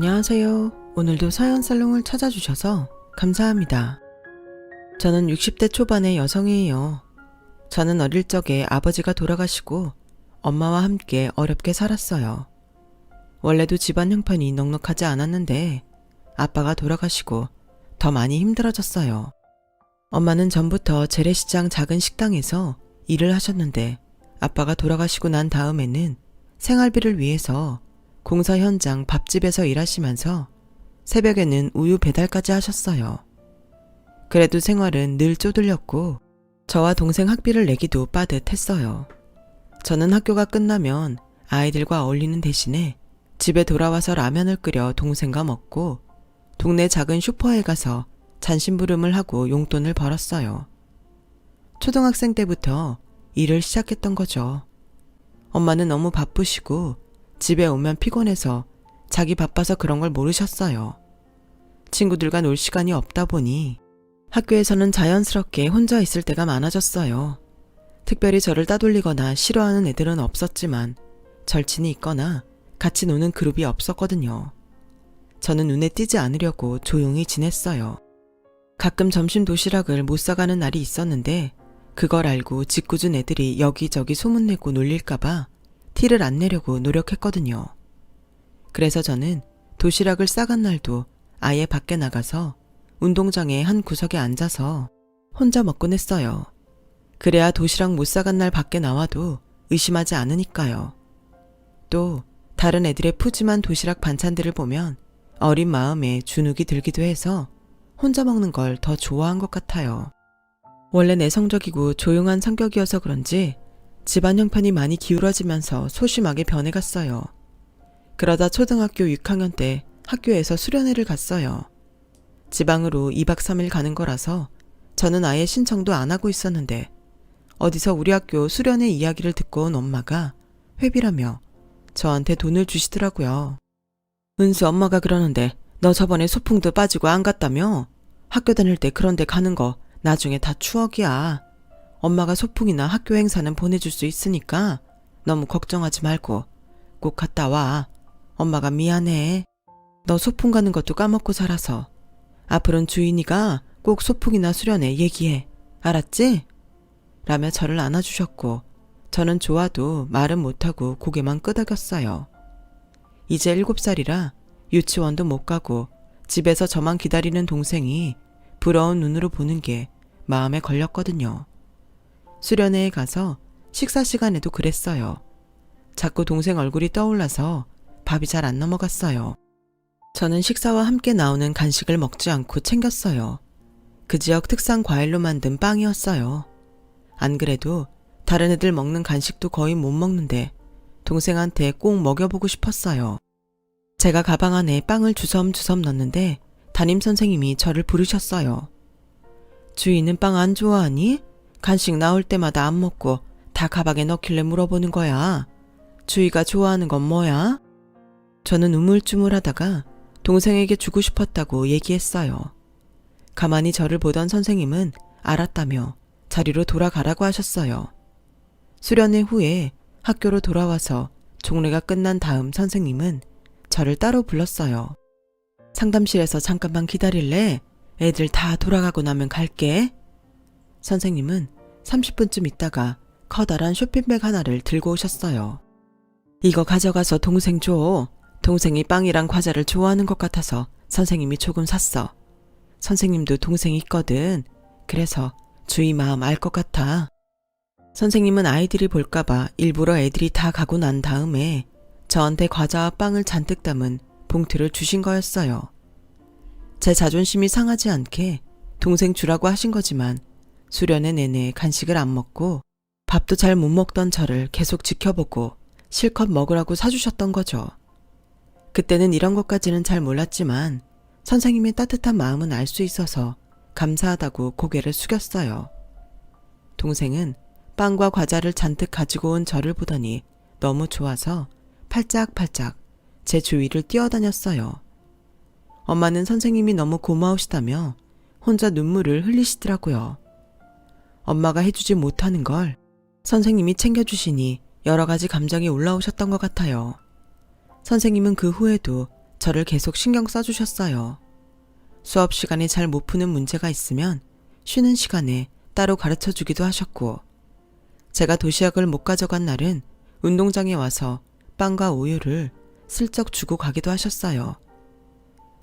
안녕하세요. 오늘도 사연살롱을 찾아주셔서 감사합니다. 저는 60대 초반의 여성이에요. 저는 어릴 적에 아버지가 돌아가시고 엄마와 함께 어렵게 살았어요. 원래도 집안 형편이 넉넉하지 않았는데 아빠가 돌아가시고 더 많이 힘들어졌어요. 엄마는 전부터 재래시장 작은 식당에서 일을 하셨는데 아빠가 돌아가시고 난 다음에는 생활비를 위해서 공사 현장 밥집에서 일하시면서 새벽에는 우유 배달까지 하셨어요. 그래도 생활은 늘 쪼들렸고 저와 동생 학비를 내기도 빠듯했어요. 저는 학교가 끝나면 아이들과 어울리는 대신에 집에 돌아와서 라면을 끓여 동생과 먹고 동네 작은 슈퍼에 가서 잔심부름을 하고 용돈을 벌었어요. 초등학생 때부터 일을 시작했던 거죠. 엄마는 너무 바쁘시고 집에 오면 피곤해서 자기 바빠서 그런 걸 모르셨어요. 친구들과 놀 시간이 없다 보니 학교에서는 자연스럽게 혼자 있을 때가 많아졌어요. 특별히 저를 따돌리거나 싫어하는 애들은 없었지만 절친이 있거나 같이 노는 그룹이 없었거든요. 저는 눈에 띄지 않으려고 조용히 지냈어요. 가끔 점심 도시락을 못 사가는 날이 있었는데 그걸 알고 짓궂은 애들이 여기저기 소문내고 놀릴까봐 티를 안 내려고 노력했거든요. 그래서 저는 도시락을 싸간 날도 아예 밖에 나가서 운동장의 한 구석에 앉아서 혼자 먹곤 했어요. 그래야 도시락 못 싸간 날 밖에 나와도 의심하지 않으니까요. 또 다른 애들의 푸짐한 도시락 반찬들을 보면 어린 마음에 주눅이 들기도 해서 혼자 먹는 걸 더 좋아한 것 같아요. 원래 내성적이고 조용한 성격이어서 그런지 집안 형편이 많이 기울어지면서 소심하게 변해갔어요. 그러다 초등학교 6학년 때 학교에서 수련회를 갔어요. 지방으로 2박 3일 가는 거라서 저는 아예 신청도 안 하고 있었는데 어디서 우리 학교 수련회 이야기를 듣고 온 엄마가 회비라며 저한테 돈을 주시더라고요. 은수 엄마가 그러는데 너 저번에 소풍도 빠지고 안 갔다며? 학교 다닐 때 그런 데 가는 거 나중에 다 추억이야. 엄마가 소풍이나 학교 행사는 보내줄 수 있으니까 너무 걱정하지 말고 꼭 갔다 와. 엄마가 미안해. 너 소풍 가는 것도 까먹고 살아서. 앞으로는 주인이가 꼭 소풍이나 수련회 얘기해. 알았지? 라며 저를 안아주셨고 저는 좋아도 말은 못하고 고개만 끄덕였어요. 이제 7살이라 유치원도 못 가고 집에서 저만 기다리는 동생이 부러운 눈으로 보는 게 마음에 걸렸거든요. 수련회에 가서 식사 시간에도 그랬어요. 자꾸 동생 얼굴이 떠올라서 밥이 잘 안 넘어갔어요. 저는 식사와 함께 나오는 간식을 먹지 않고 챙겼어요. 그 지역 특산 과일로 만든 빵이었어요. 안 그래도 다른 애들 먹는 간식도 거의 못 먹는데 동생한테 꼭 먹여보고 싶었어요. 제가 가방 안에 빵을 주섬주섬 넣는데 담임선생님이 저를 부르셨어요. 주희는 빵 안 좋아하니? 간식 나올 때마다 안 먹고 다 가방에 넣길래 물어보는 거야. 주희가 좋아하는 건 뭐야? 저는 우물쭈물하다가 동생에게 주고 싶었다고 얘기했어요. 가만히 저를 보던 선생님은 알았다며 자리로 돌아가라고 하셨어요. 수련회 후에 학교로 돌아와서 종례가 끝난 다음 선생님은 저를 따로 불렀어요. 상담실에서 잠깐만 기다릴래? 애들 다 돌아가고 나면 갈게. 선생님은 30분쯤 있다가 커다란 쇼핑백 하나를 들고 오셨어요. 이거 가져가서 동생 줘. 동생이 빵이랑 과자를 좋아하는 것 같아서 선생님이 조금 샀어. 선생님도 동생이 있거든. 그래서 주희 마음 알 것 같아. 선생님은 아이들이 볼까봐 일부러 애들이 다 가고 난 다음에 저한테 과자와 빵을 잔뜩 담은 봉투를 주신 거였어요. 제 자존심이 상하지 않게 동생 주라고 하신 거지만 수련회 내내 간식을 안 먹고 밥도 잘 못 먹던 저를 계속 지켜보고 실컷 먹으라고 사주셨던 거죠. 그때는 이런 것까지는 잘 몰랐지만 선생님의 따뜻한 마음은 알 수 있어서 감사하다고 고개를 숙였어요. 동생은 빵과 과자를 잔뜩 가지고 온 저를 보더니 너무 좋아서 팔짝팔짝 제 주위를 뛰어다녔어요. 엄마는 선생님이 너무 고마우시다며 혼자 눈물을 흘리시더라고요. 엄마가 해주지 못하는 걸 선생님이 챙겨주시니 여러 가지 감정이 올라오셨던 것 같아요. 선생님은 그 후에도 저를 계속 신경 써주셨어요. 수업 시간에 잘 못 푸는 문제가 있으면 쉬는 시간에 따로 가르쳐 주기도 하셨고, 제가 도시락을 못 가져간 날은 운동장에 와서 빵과 우유를 슬쩍 주고 가기도 하셨어요.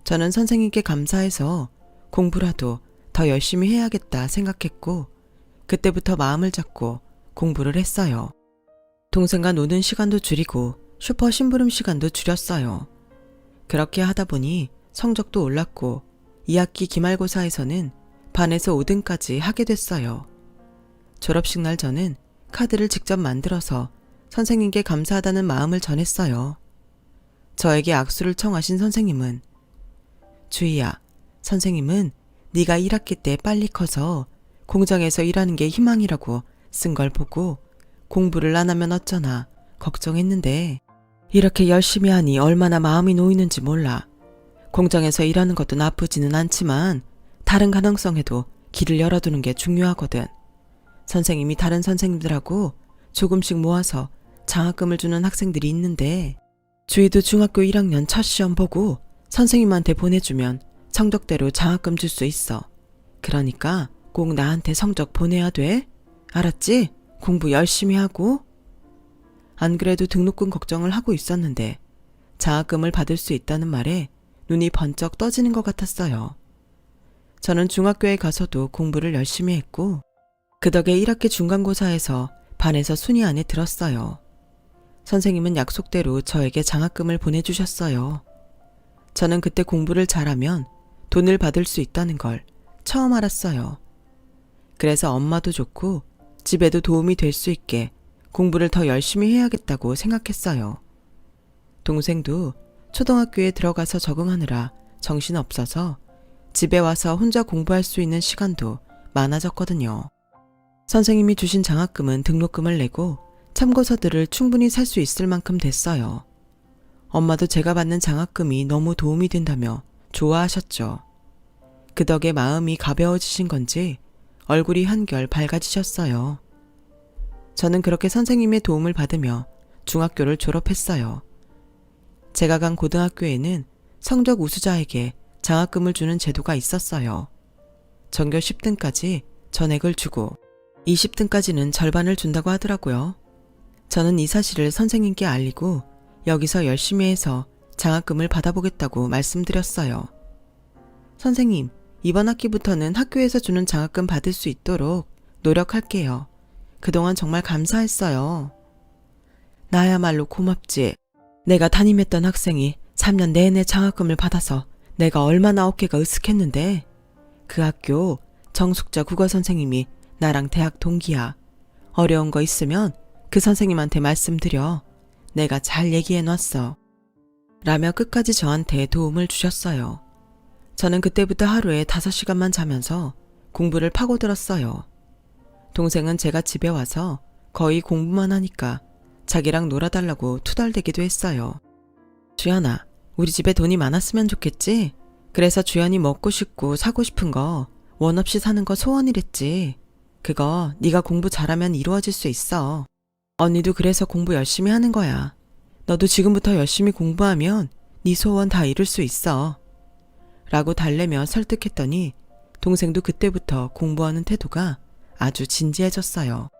저는 선생님께 감사해서 공부라도 더 열심히 해야겠다 생각했고, 그때부터 마음을 잡고 공부를 했어요. 동생과 노는 시간도 줄이고 슈퍼 심부름 시간도 줄였어요. 그렇게 하다 보니 성적도 올랐고 2학기 기말고사에서는 반에서 5등까지 하게 됐어요. 졸업식 날 저는 카드를 직접 만들어서 선생님께 감사하다는 마음을 전했어요. 저에게 악수를 청하신 선생님은, 주희야, 선생님은 네가 1학기 때 빨리 커서 공장에서 일하는 게 희망이라고 쓴 걸 보고 공부를 안 하면 어쩌나 걱정했는데 이렇게 열심히 하니 얼마나 마음이 놓이는지 몰라. 공장에서 일하는 것도 나쁘지는 않지만 다른 가능성에도 길을 열어두는 게 중요하거든. 선생님이 다른 선생님들하고 조금씩 모아서 장학금을 주는 학생들이 있는데 주희도 중학교 1학년 첫 시험 보고 선생님한테 보내주면 성적대로 장학금 줄 수 있어. 그러니까 꼭 나한테 성적 보내야 돼. 알았지? 공부 열심히 하고. 안 그래도 등록금 걱정을 하고 있었는데 장학금을 받을 수 있다는 말에 눈이 번쩍 떠지는 것 같았어요. 저는 중학교에 가서도 공부를 열심히 했고 그 덕에 1학기 중간고사에서 반에서 순위 안에 들었어요. 선생님은 약속대로 저에게 장학금을 보내주셨어요. 저는 그때 공부를 잘하면 돈을 받을 수 있다는 걸 처음 알았어요. 그래서 엄마도 좋고 집에도 도움이 될 수 있게 공부를 더 열심히 해야겠다고 생각했어요. 동생도 초등학교에 들어가서 적응하느라 정신없어서 집에 와서 혼자 공부할 수 있는 시간도 많아졌거든요. 선생님이 주신 장학금은 등록금을 내고 참고서들을 충분히 살 수 있을 만큼 됐어요. 엄마도 제가 받는 장학금이 너무 도움이 된다며 좋아하셨죠. 그 덕에 마음이 가벼워지신 건지 얼굴이 한결 밝아지셨어요. 저는 그렇게 선생님의 도움을 받으며 중학교를 졸업했어요. 제가 간 고등학교에는 성적 우수자에게 장학금을 주는 제도가 있었어요. 전교 10등까지 전액을 주고 20등까지는 절반을 준다고 하더라고요. 저는 이 사실을 선생님께 알리고 여기서 열심히 해서 장학금을 받아보겠다고 말씀드렸어요. 선생님, 이번 학기부터는 학교에서 주는 장학금 받을 수 있도록 노력할게요. 그동안 정말 감사했어요. 나야말로 고맙지. 내가 담임했던 학생이 3년 내내 장학금을 받아서 내가 얼마나 어깨가 으쓱했는데 그 학교 정숙자 국어 선생님이 나랑 대학 동기야. 어려운 거 있으면 그 선생님한테 말씀드려. 내가 잘 얘기해놨어. 라며 끝까지 저한테 도움을 주셨어요. 저는 그때부터 하루에 5시간만 자면서 공부를 파고들었어요. 동생은 제가 집에 와서 거의 공부만 하니까 자기랑 놀아달라고 투덜대기도 했어요. 주연아, 우리 집에 돈이 많았으면 좋겠지? 그래서 주연이 먹고 싶고 사고 싶은 거 원 없이 사는 거 소원이랬지. 그거 네가 공부 잘하면 이루어질 수 있어. 언니도 그래서 공부 열심히 하는 거야. 너도 지금부터 열심히 공부하면 네 소원 다 이룰 수 있어. 라고 달래며 설득했더니 동생도 그때부터 공부하는 태도가 아주 진지해졌어요.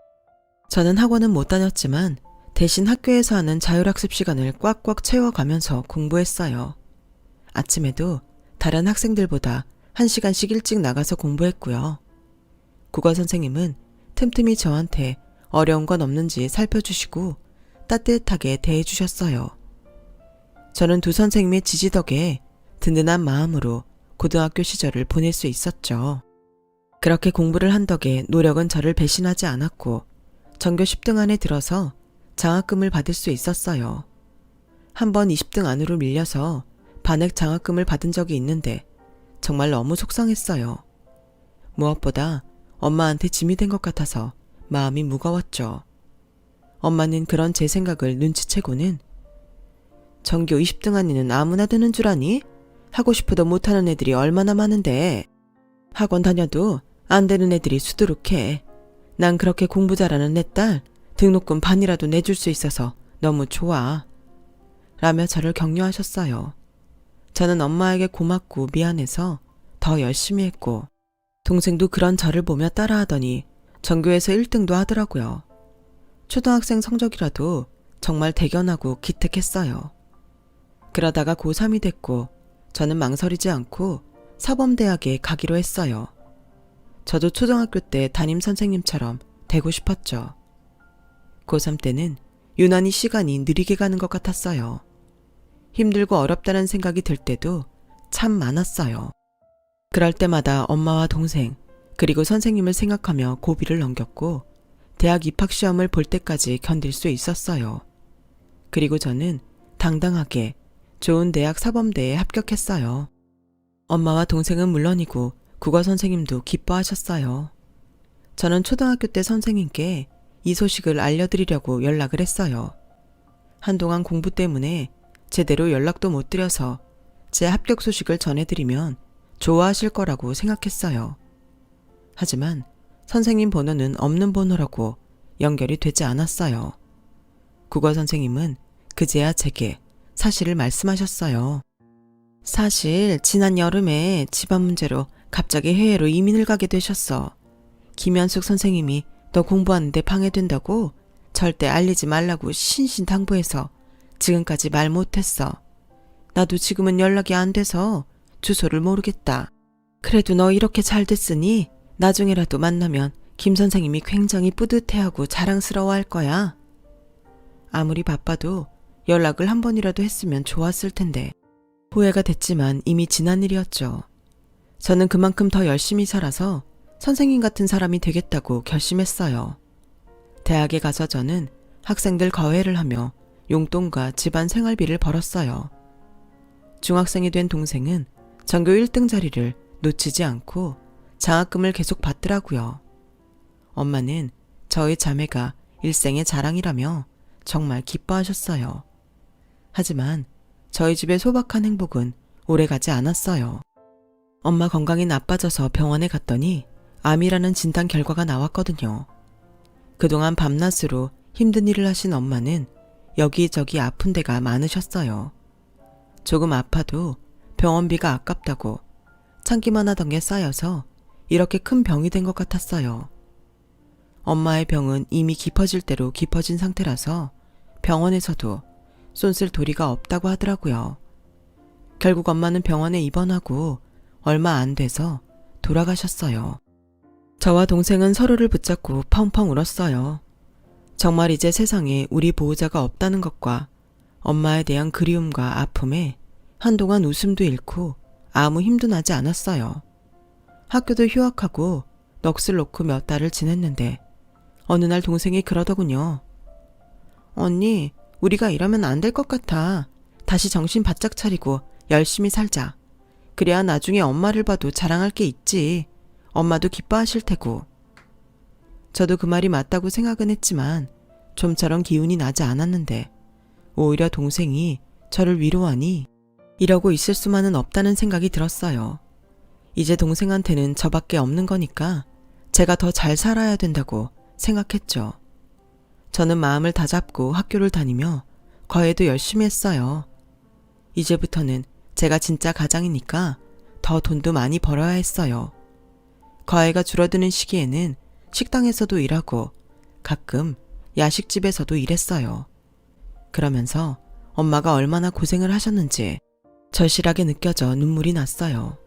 저는 학원은 못 다녔지만 대신 학교에서 하는 자율학습 시간을 꽉꽉 채워가면서 공부했어요. 아침에도 다른 학생들보다 1시간씩 일찍 나가서 공부했고요. 국어 선생님은 틈틈이 저한테 어려운 건 없는지 살펴주시고 따뜻하게 대해주셨어요. 저는 두 선생님의 지지 덕에 든든한 마음으로 고등학교 시절을 보낼 수 있었죠. 그렇게 공부를 한 덕에 노력은 저를 배신하지 않았고 전교 10등 안에 들어서 장학금을 받을 수 있었어요. 한 번 20등 안으로 밀려서 반액 장학금을 받은 적이 있는데 정말 너무 속상했어요. 무엇보다 엄마한테 짐이 된 것 같아서 마음이 무거웠죠. 엄마는 그런 제 생각을 눈치채고는 전교 20등 안에는 아무나 드는 줄 아니? 하고 싶어도 못하는 애들이 얼마나 많은데. 학원 다녀도 안 되는 애들이 수두룩해. 난 그렇게 공부 잘하는 내 딸 등록금 반이라도 내줄 수 있어서 너무 좋아. 라며 저를 격려하셨어요. 저는 엄마에게 고맙고 미안해서 더 열심히 했고, 동생도 그런 저를 보며 따라하더니 전교에서 1등도 하더라고요. 초등학생 성적이라도 정말 대견하고 기특했어요. 그러다가 고3이 됐고 저는 망설이지 않고 사범대학에 가기로 했어요. 저도 초등학교 때 담임 선생님처럼 되고 싶었죠. 고3 때는 유난히 시간이 느리게 가는 것 같았어요. 힘들고 어렵다는 생각이 들 때도 참 많았어요. 그럴 때마다 엄마와 동생, 그리고 선생님을 생각하며 고비를 넘겼고 대학 입학시험을 볼 때까지 견딜 수 있었어요. 그리고 저는 당당하게 좋은 대학 사범대에 합격했어요. 엄마와 동생은 물론이고 국어 선생님도 기뻐하셨어요. 저는 초등학교 때 선생님께 이 소식을 알려드리려고 연락을 했어요. 한동안 공부 때문에 제대로 연락도 못 드려서 제 합격 소식을 전해드리면 좋아하실 거라고 생각했어요. 하지만 선생님 번호는 없는 번호라고 연결이 되지 않았어요. 국어 선생님은 그제야 제게 사실을 말씀하셨어요. 사실 지난 여름에 집안 문제로 갑자기 해외로 이민을 가게 되셨어. 김현숙 선생님이 너 공부하는데 방해된다고 절대 알리지 말라고 신신당부해서 지금까지 말 못했어. 나도 지금은 연락이 안 돼서 주소를 모르겠다. 그래도 너 이렇게 잘 됐으니 나중에라도 만나면 김 선생님이 굉장히 뿌듯해하고 자랑스러워할 거야. 아무리 바빠도 연락을 한 번이라도 했으면 좋았을 텐데. 후회가 됐지만 이미 지난 일이었죠. 저는 그만큼 더 열심히 살아서 선생님 같은 사람이 되겠다고 결심했어요. 대학에 가서 저는 학생들 과외를 하며 용돈과 집안 생활비를 벌었어요. 중학생이 된 동생은 전교 1등 자리를 놓치지 않고 장학금을 계속 받더라고요. 엄마는 저희 자매가 일생의 자랑이라며 정말 기뻐하셨어요. 하지만 저희 집의 소박한 행복은 오래가지 않았어요. 엄마 건강이 나빠져서 병원에 갔더니 암이라는 진단 결과가 나왔거든요. 그동안 밤낮으로 힘든 일을 하신 엄마는 여기저기 아픈 데가 많으셨어요. 조금 아파도 병원비가 아깝다고 참기만 하던 게 쌓여서 이렇게 큰 병이 된 것 같았어요. 엄마의 병은 이미 깊어질 대로 깊어진 상태라서 병원에서도 쏜쓸 도리가 없다고 하더라고요. 결국 엄마는 병원에 입원하고 얼마 안 돼서 돌아가셨어요. 저와 동생은 서로를 붙잡고 펑펑 울었어요. 정말 이제 세상에 우리 보호자가 없다는 것과 엄마에 대한 그리움과 아픔에 한동안 웃음도 잃고 아무 힘도 나지 않았어요. 학교도 휴학하고 넋을 놓고 몇 달을 지냈는데 어느 날 동생이 그러더군요. 언니, 우리가 이러면 안 될 것 같아. 다시 정신 바짝 차리고 열심히 살자. 그래야 나중에 엄마를 봐도 자랑할 게 있지. 엄마도 기뻐하실 테고. 저도 그 말이 맞다고 생각은 했지만 좀처럼 기운이 나지 않았는데 오히려 동생이 저를 위로하니 이러고 있을 수만은 없다는 생각이 들었어요. 이제 동생한테는 저밖에 없는 거니까 제가 더 잘 살아야 된다고 생각했죠. 저는 마음을 다잡고 학교를 다니며 과외도 열심히 했어요. 이제부터는 제가 진짜 가장이니까 더 돈도 많이 벌어야 했어요. 과외가 줄어드는 시기에는 식당에서도 일하고 가끔 야식집에서도 일했어요. 그러면서 엄마가 얼마나 고생을 하셨는지 절실하게 느껴져 눈물이 났어요.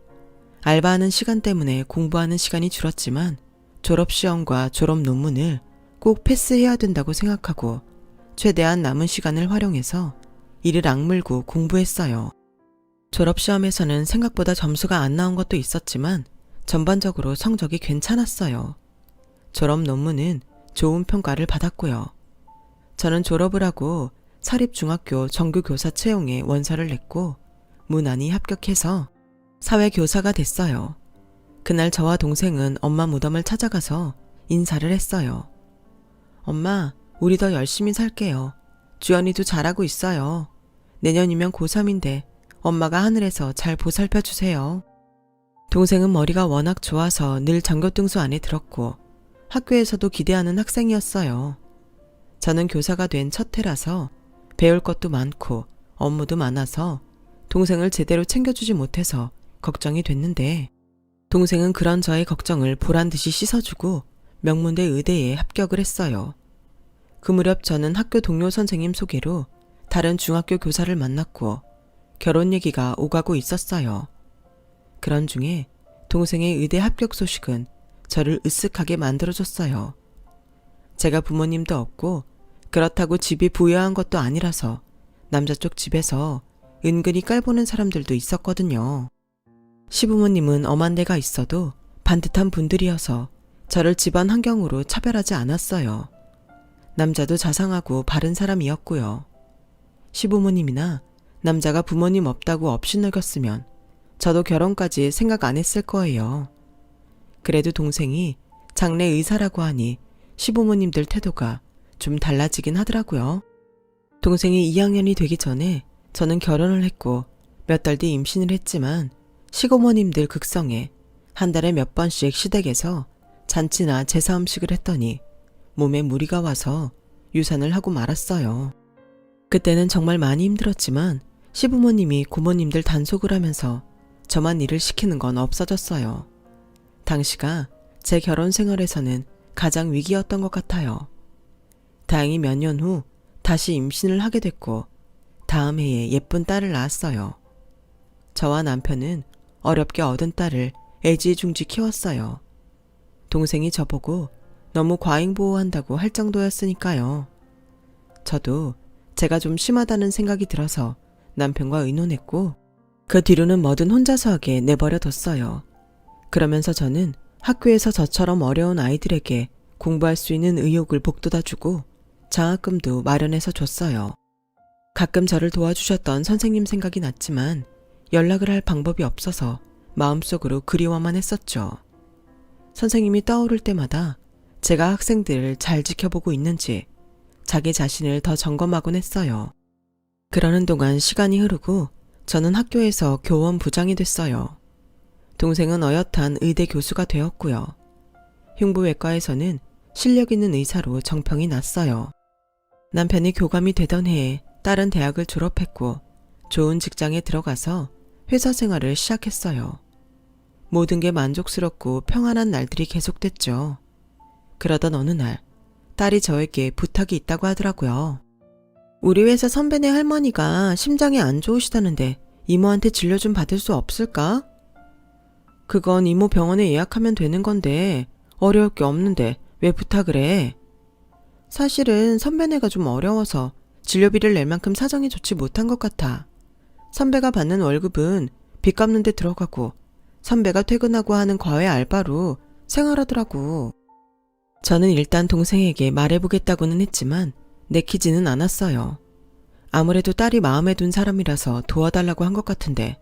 알바하는 시간 때문에 공부하는 시간이 줄었지만 졸업시험과 졸업 논문을 꼭 패스해야 된다고 생각하고 최대한 남은 시간을 활용해서 이를 악물고 공부했어요. 졸업시험에서는 생각보다 점수가 안 나온 것도 있었지만 전반적으로 성적이 괜찮았어요. 졸업 논문은 좋은 평가를 받았고요. 저는 졸업을 하고 사립중학교 정규교사 채용에 원서를 냈고 무난히 합격해서 사회교사가 됐어요. 그날 저와 동생은 엄마 무덤을 찾아가서 인사를 했어요. 엄마, 우리 더 열심히 살게요. 주연이도 잘하고 있어요. 내년이면 고3인데 엄마가 하늘에서 잘 보살펴 주세요. 동생은 머리가 워낙 좋아서 늘 전교등수 안에 들었고 학교에서도 기대하는 학생이었어요. 저는 교사가 된 첫 해라서 배울 것도 많고 업무도 많아서 동생을 제대로 챙겨주지 못해서 걱정이 됐는데 동생은 그런 저의 걱정을 보란듯이 씻어주고 명문대 의대에 합격을 했어요. 그 무렵 저는 학교 동료 선생님 소개로 다른 중학교 교사를 만났고 결혼 얘기가 오가고 있었어요. 그런 중에 동생의 의대 합격 소식은 저를 으쓱하게 만들어줬어요. 제가 부모님도 없고 그렇다고 집이 부유한 것도 아니라서 남자 쪽 집에서 은근히 깔보는 사람들도 있었거든요. 시부모님은 엄한 데가 있어도 반듯한 분들이어서 저를 집안 환경으로 차별하지 않았어요. 남자도 자상하고 바른 사람이었고요. 시부모님이나 남자가 부모님 없다고 업신여겼으면 저도 결혼까지 생각 안 했을 거예요. 그래도 동생이 장래 의사라고 하니 시부모님들 태도가 좀 달라지긴 하더라고요. 동생이 2학년이 되기 전에 저는 결혼을 했고 몇 달 뒤 임신을 했지만 시고모님들 극성에 한 달에 몇 번씩 시댁에서 잔치나 제사 음식을 했더니 몸에 무리가 와서 유산을 하고 말았어요. 그때는 정말 많이 힘들었지만 시부모님이 고모님들 단속을 하면서 저만 일을 시키는 건 없어졌어요. 당시가 제 결혼 생활에서는 가장 위기였던 것 같아요. 다행히 몇 년 후 다시 임신을 하게 됐고 다음 해에 예쁜 딸을 낳았어요. 저와 남편은 어렵게 얻은 딸을 애지중지 키웠어요. 동생이 저보고 너무 과잉보호한다고 할 정도였으니까요. 저도 제가 좀 심하다는 생각이 들어서 남편과 의논했고 그 뒤로는 뭐든 혼자서 하게 내버려뒀어요. 그러면서 저는 학교에서 저처럼 어려운 아이들에게 공부할 수 있는 의욕을 북돋아주고 장학금도 마련해서 줬어요. 가끔 저를 도와주셨던 선생님 생각이 났지만 연락을 할 방법이 없어서 마음속으로 그리워만 했었죠. 선생님이 떠오를 때마다 제가 학생들을 잘 지켜보고 있는지 자기 자신을 더 점검하곤 했어요. 그러는 동안 시간이 흐르고 저는 학교에서 교원 부장이 됐어요. 동생은 어엿한 의대 교수가 되었고요. 흉부외과에서는 실력 있는 의사로 정평이 났어요. 남편이 교감이 되던 해에 딸은 대학을 졸업했고 좋은 직장에 들어가서 회사 생활을 시작했어요. 모든 게 만족스럽고 평안한 날들이 계속됐죠. 그러던 어느 날 딸이 저에게 부탁이 있다고 하더라고요. 우리 회사 선배네 할머니가 심장이 안 좋으시다는데 이모한테 진료 좀 받을 수 없을까? 그건 이모 병원에 예약하면 되는 건데 어려울 게 없는데 왜 부탁을 해? 사실은 선배네가 좀 어려워서 진료비를 낼 만큼 사정이 좋지 못한 것 같아. 선배가 받는 월급은 빚 갚는 데 들어가고 선배가 퇴근하고 하는 과외 알바로 생활하더라고. 저는 일단 동생에게 말해보겠다고는 했지만 내키지는 않았어요. 아무래도 딸이 마음에 둔 사람이라서 도와달라고 한 것 같은데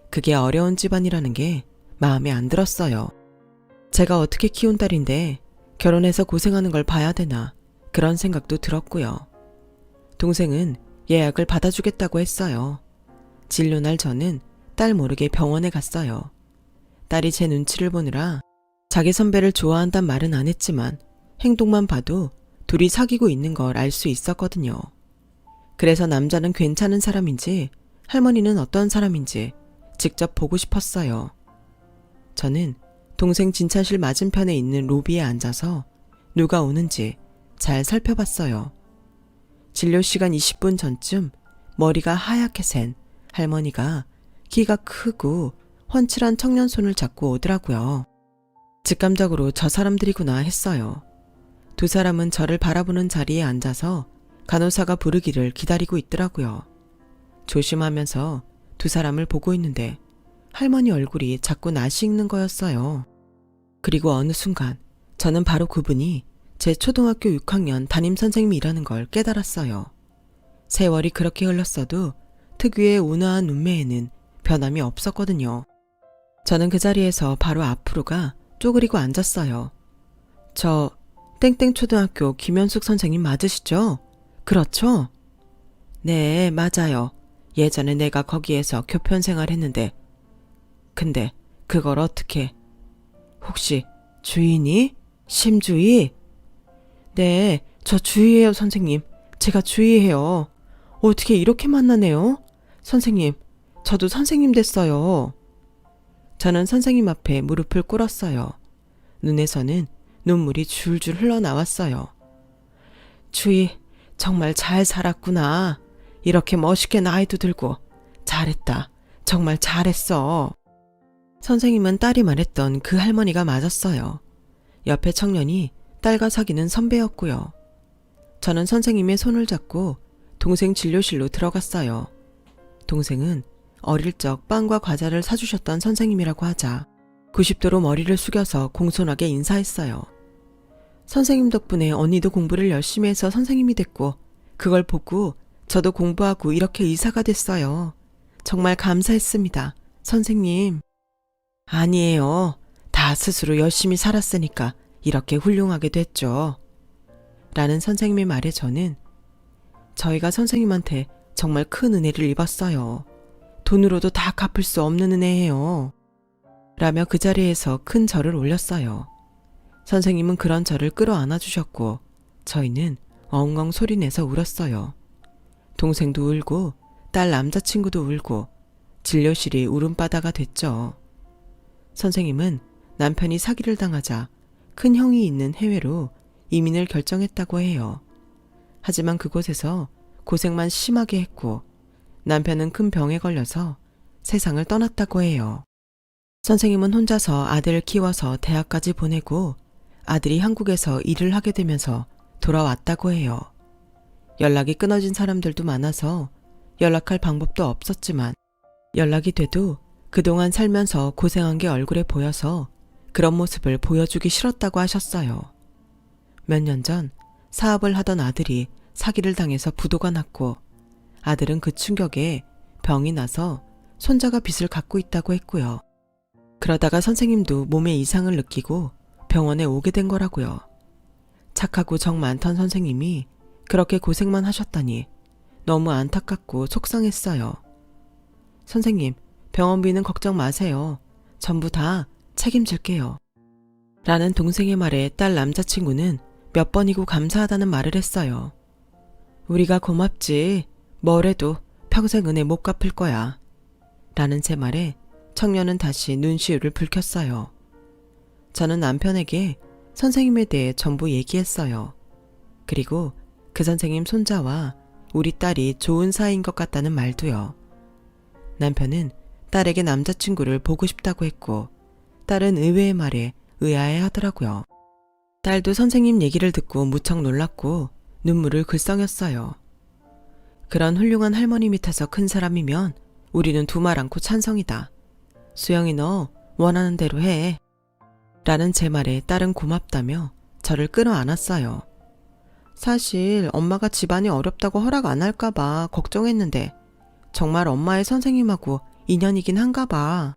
그게 어려운 집안이라는 게 마음에 안 들었어요. 제가 어떻게 키운 딸인데 결혼해서 고생하는 걸 봐야 되나 그런 생각도 들었고요. 동생은 예약을 받아주겠다고 했어요. 진료날 저는 딸 모르게 병원에 갔어요. 딸이 제 눈치를 보느라 자기 선배를 좋아한단 말은 안 했지만 행동만 봐도 둘이 사귀고 있는 걸 알 수 있었거든요. 그래서 남자는 괜찮은 사람인지 할머니는 어떤 사람인지 직접 보고 싶었어요. 저는 동생 진찰실 맞은편에 있는 로비에 앉아서 누가 오는지 잘 살펴봤어요. 진료 시간 20분 전쯤 머리가 하얗게 센 할머니가 키가 크고 훤칠한 청년 손을 잡고 오더라고요. 직감적으로 저 사람들이구나 했어요. 두 사람은 저를 바라보는 자리에 앉아서 간호사가 부르기를 기다리고 있더라고요. 조심하면서 두 사람을 보고 있는데 할머니 얼굴이 자꾸 낯이 익는 거였어요. 그리고 어느 순간 저는 바로 그분이 제 초등학교 6학년 담임선생님이라는 걸 깨달았어요. 세월이 그렇게 흘렀어도 특유의 온화한 눈매에는 변함이 없었거든요. 저는 그 자리에서 바로 앞으로가 쪼그리고 앉았어요. 저 땡땡초등학교 김현숙 선생님 맞으시죠? 그렇죠? 네, 맞아요. 예전에 내가 거기에서 교편 생활했는데 근데 그걸 어떻게... 혹시 주인이? 심주희? 네, 저 주희예요, 선생님. 제가 주희예요. 어떻게 이렇게 만나네요? 선생님, 저도 선생님 됐어요. 저는 선생님 앞에 무릎을 꿇었어요. 눈에서는 눈물이 줄줄 흘러나왔어요. 주희, 정말 잘 살았구나. 이렇게 멋있게 나이도 들고. 잘했다. 정말 잘했어. 선생님은 딸이 말했던 그 할머니가 맞았어요. 옆에 청년이 딸과 사귀는 선배였고요. 저는 선생님의 손을 잡고 동생 진료실로 들어갔어요. 동생은 어릴 적 빵과 과자를 사주셨던 선생님이라고 하자 90도로 머리를 숙여서 공손하게 인사했어요. 선생님 덕분에 언니도 공부를 열심히 해서 선생님이 됐고 그걸 보고 저도 공부하고 이렇게 의사가 됐어요. 정말 감사했습니다. 선생님. 아니에요. 다 스스로 열심히 살았으니까 이렇게 훌륭하게 됐죠. 라는 선생님의 말에 저는 저희가 선생님한테 정말 큰 은혜를 입었어요. 돈으로도 다 갚을 수 없는 은혜예요. 라며 그 자리에서 큰 절을 올렸어요. 선생님은 그런 저를 끌어안아 주셨고 저희는 엉엉 소리내서 울었어요. 동생도 울고 딸 남자친구도 울고 진료실이 울음바다가 됐죠. 선생님은 남편이 사기를 당하자 큰 형이 있는 해외로 이민을 결정했다고 해요. 하지만 그곳에서 고생만 심하게 했고 남편은 큰 병에 걸려서 세상을 떠났다고 해요. 선생님은 혼자서 아들을 키워서 대학까지 보내고 아들이 한국에서 일을 하게 되면서 돌아왔다고 해요. 연락이 끊어진 사람들도 많아서 연락할 방법도 없었지만 연락이 돼도 그동안 살면서 고생한 게 얼굴에 보여서 그런 모습을 보여주기 싫었다고 하셨어요. 몇 년 전 사업을 하던 아들이 사기를 당해서 부도가 났고 아들은 그 충격에 병이 나서 손자가 빚을 갚고 있다고 했고요. 그러다가 선생님도 몸에 이상을 느끼고 병원에 오게 된 거라고요. 착하고 정 많던 선생님이 그렇게 고생만 하셨다니 너무 안타깝고 속상했어요. 선생님, 병원비는 걱정 마세요. 전부 다 책임질게요. 라는 동생의 말에 딸 남자친구는 몇 번이고 감사하다는 말을 했어요. 우리가 고맙지. 뭐래도 평생 은혜 못 갚을 거야. 라는 제 말에 청년은 다시 눈시울을 붉혔어요. 저는 남편에게 선생님에 대해 전부 얘기했어요. 그리고 그 선생님 손자와 우리 딸이 좋은 사이인 것 같다는 말도요. 남편은 딸에게 남자친구를 보고 싶다고 했고 딸은 의외의 말에 의아해 하더라고요. 딸도 선생님 얘기를 듣고 무척 놀랐고 눈물을 글썽였어요. 그런 훌륭한 할머니 밑에서 큰 사람이면 우리는 두말 않고 찬성이다. 수영이 너 원하는 대로 해. 라는 제 말에 딸은 고맙다며 저를 끌어안았어요. 사실 엄마가 집안이 어렵다고 허락 안 할까 봐 걱정했는데 정말 엄마의 선생님하고 인연이긴 한가 봐.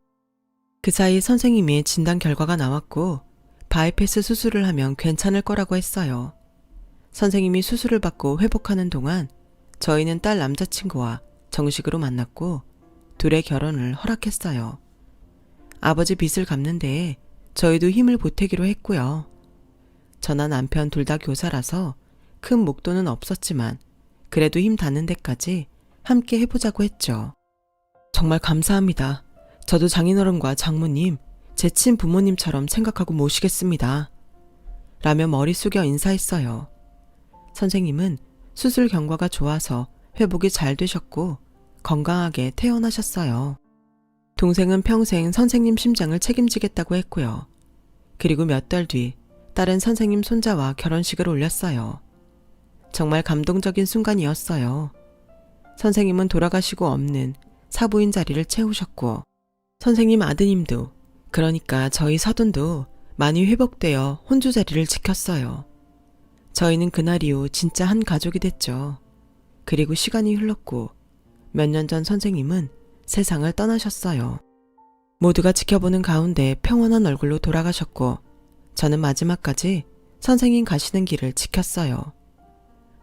그 사이 선생님이 진단 결과가 나왔고 바이패스 수술을 하면 괜찮을 거라고 했어요. 선생님이 수술을 받고 회복하는 동안 저희는 딸 남자친구와 정식으로 만났고 둘의 결혼을 허락했어요. 아버지 빚을 갚는 데에 저희도 힘을 보태기로 했고요. 저나 남편 둘 다 교사라서 큰 목돈은 없었지만 그래도 힘 닿는 데까지 함께 해보자고 했죠. 정말 감사합니다. 저도 장인어른과 장모님, 제 친부모님처럼 생각하고 모시겠습니다. 라며 머리 숙여 인사했어요. 선생님은 수술 경과가 좋아서 회복이 잘 되셨고 건강하게 퇴원하셨어요. 동생은 평생 선생님 심장을 책임지겠다고 했고요. 그리고 몇 달 뒤 딸은 선생님 손자와 결혼식을 올렸어요. 정말 감동적인 순간이었어요. 선생님은 돌아가시고 없는 사부인 자리를 채우셨고 선생님 아드님도 그러니까 저희 서둔도 많이 회복되어 혼주 자리를 지켰어요. 저희는 그날 이후 진짜 한 가족이 됐죠. 그리고 시간이 흘렀고 몇 년 전 선생님은 세상을 떠나셨어요. 모두가 지켜보는 가운데 평온한 얼굴로 돌아가셨고 저는 마지막까지 선생님 가시는 길을 지켰어요.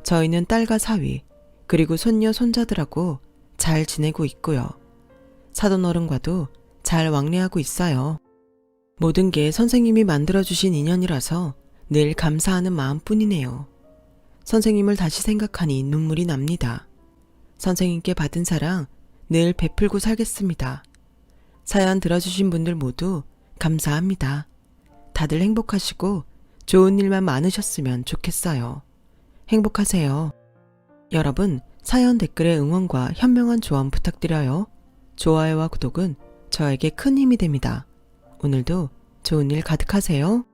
저희는 딸과 사위 그리고 손녀 손자들하고 잘 지내고 있고요. 사돈어른과도 잘 왕래하고 있어요. 모든 게 선생님이 만들어주신 인연이라서 늘 감사하는 마음뿐이네요. 선생님을 다시 생각하니 눈물이 납니다. 선생님께 받은 사랑 늘 베풀고 살겠습니다. 사연 들어주신 분들 모두 감사합니다. 다들 행복하시고 좋은 일만 많으셨으면 좋겠어요. 행복하세요. 여러분, 사연 댓글에 응원과 현명한 조언 부탁드려요. 좋아요와 구독은 저에게 큰 힘이 됩니다. 오늘도 좋은 일 가득하세요.